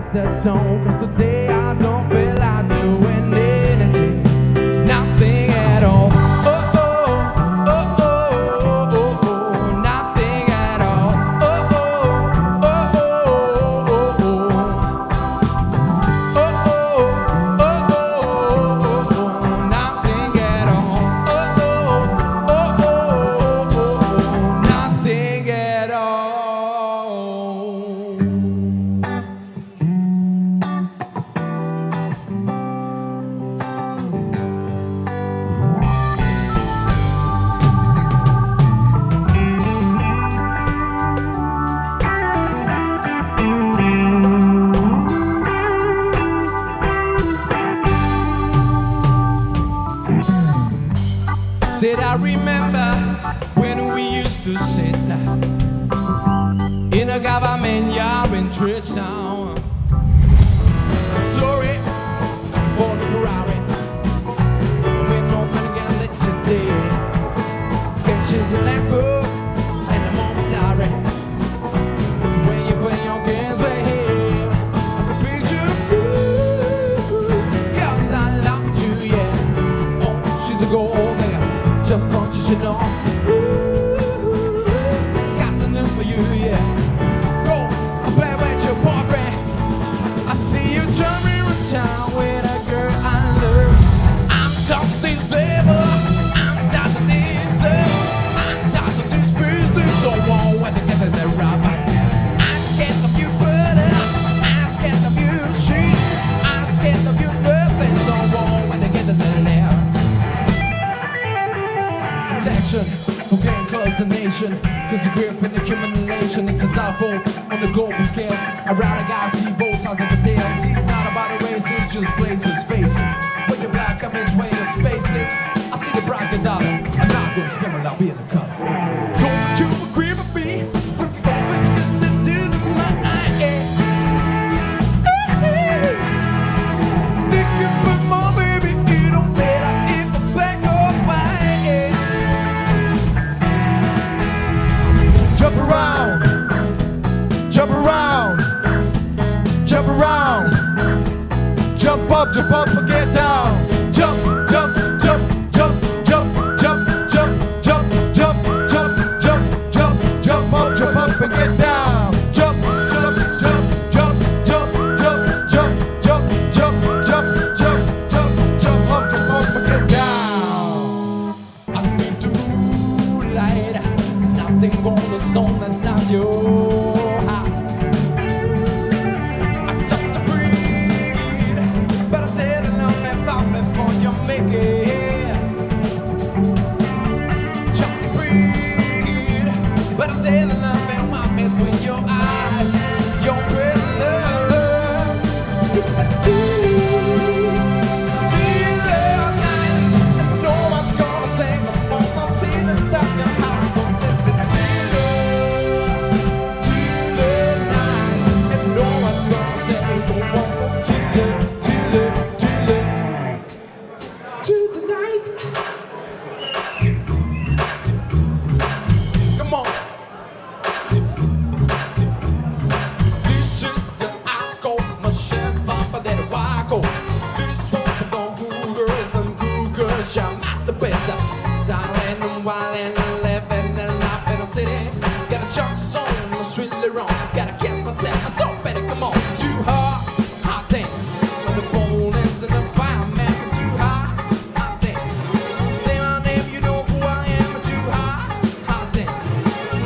at the tone, 'cause today I don't feel like doing anything, nothing at all. Oh, oh, oh, oh, oh, oh, oh, nothing at all. Oh, oh, oh, oh, oh, oh, oh. Oh, oh, oh, oh, oh, oh, nothing at all. Oh, oh, oh, oh, oh, oh, nothing at all. Said I remember when we used to sit in a government yard in Town. Sorry for the Ferrari, with no money gonna let you dead. And she's the last book and the momentary. When you play your games with him, I can picture you, 'cause I love you, yeah. Oh, she's a gold digger, just want you to know. Ooh, got some news for you, yeah. Go play with your boyfriend. I see you jumping around town with a girl I love. I'm tired of this devil, I'm tired of this stuff, I'm tired of this business. So on when they get to the rubber, I'm scared of you butter, I'm scared of you cheat, I'm scared of you nothing. So on when they get to the left. Protection from getting close to nation, 'cause the grip in the accumulation, it's a downfall on the global scale. I'd rather guys see both sides of the tale. See, it's not about the races, just places, faces. When you're black, I miss way of spaces. I see the bright dollar, I'm not gonna spend my life being a color. Don't you agree with me? Jump around, jump around, jump around, jump up and get down. Jump, jump, jump, jump, jump, jump, jump, jump, jump, jump, jump, jump, jump up and get down. Jump, jump, jump, jump, jump, jump, jump, jump, jump, jump, jump, jump up and get down. I'm into moonlight, nothing on the song that's not your heart. I'm tough to breathe, but I tell you love me far before you make it. Tough to breathe, but I tell you love me want me between your eyes, your pretty loves. This is still night, and no one's gonna say no more feeling down your heart. This is gotta get myself, so better come on. Too hard, hot thing. When the bonus and the fireman, too hot, hot thing. Say my name, you know who I am. Too hot, hot thing.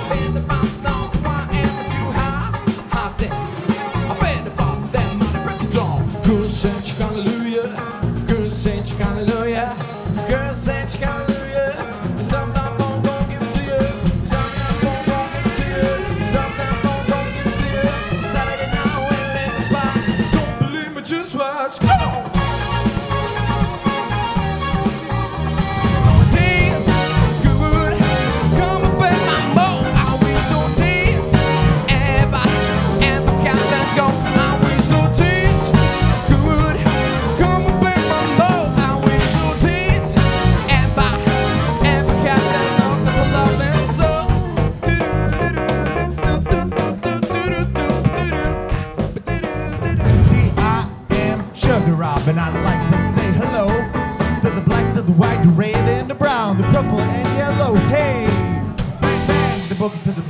Bend about, know who I am. Too hot, hot thing. I bend about that money, break it down. Girl, say hallelujah. Girl, say hallelujah. Girl, say hallelujah. Sometimes I'm gonna give it to you. Sometimes I'm gonna give it to you. Sometimes I'm gonna give it to you.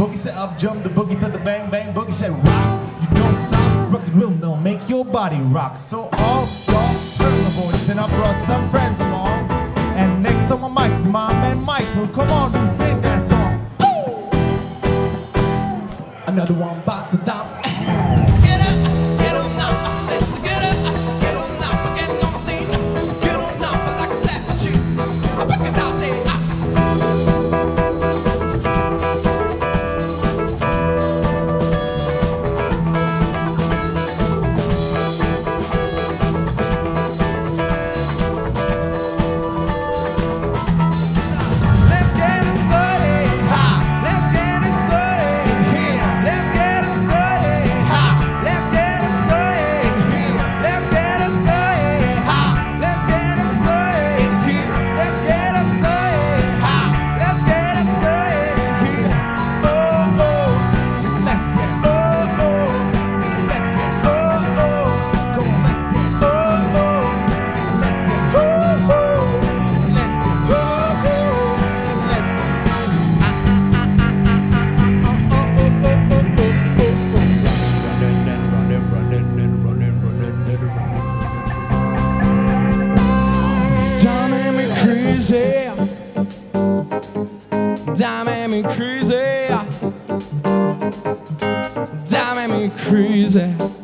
boogie said up, jump the boogie to the bang bang. Boogie said rock, you don't stop, rock the rhythm, don't make your body rock. So all y'all heard my voice, and I brought some friends along. And next on my mic is my man Michael. Come on, dude, sing that song. Another one about the dance. Get up, get on now. I said, get up, get on now. Get on the scene. Get on now, like a slap machine. I break it down, say ah. Let's get it started. Let's get it started. Let's get it started. Let's get it started. Let's get it started. Let's get it started. Let's get it started. Let's get it started. Oh oh, Let's get oh oh, let's get oh oh, go on, let's get oh oh, let's get oh oh, let's get oh oh. let's get Damn me crazy, damn me crazy, damn me crazy.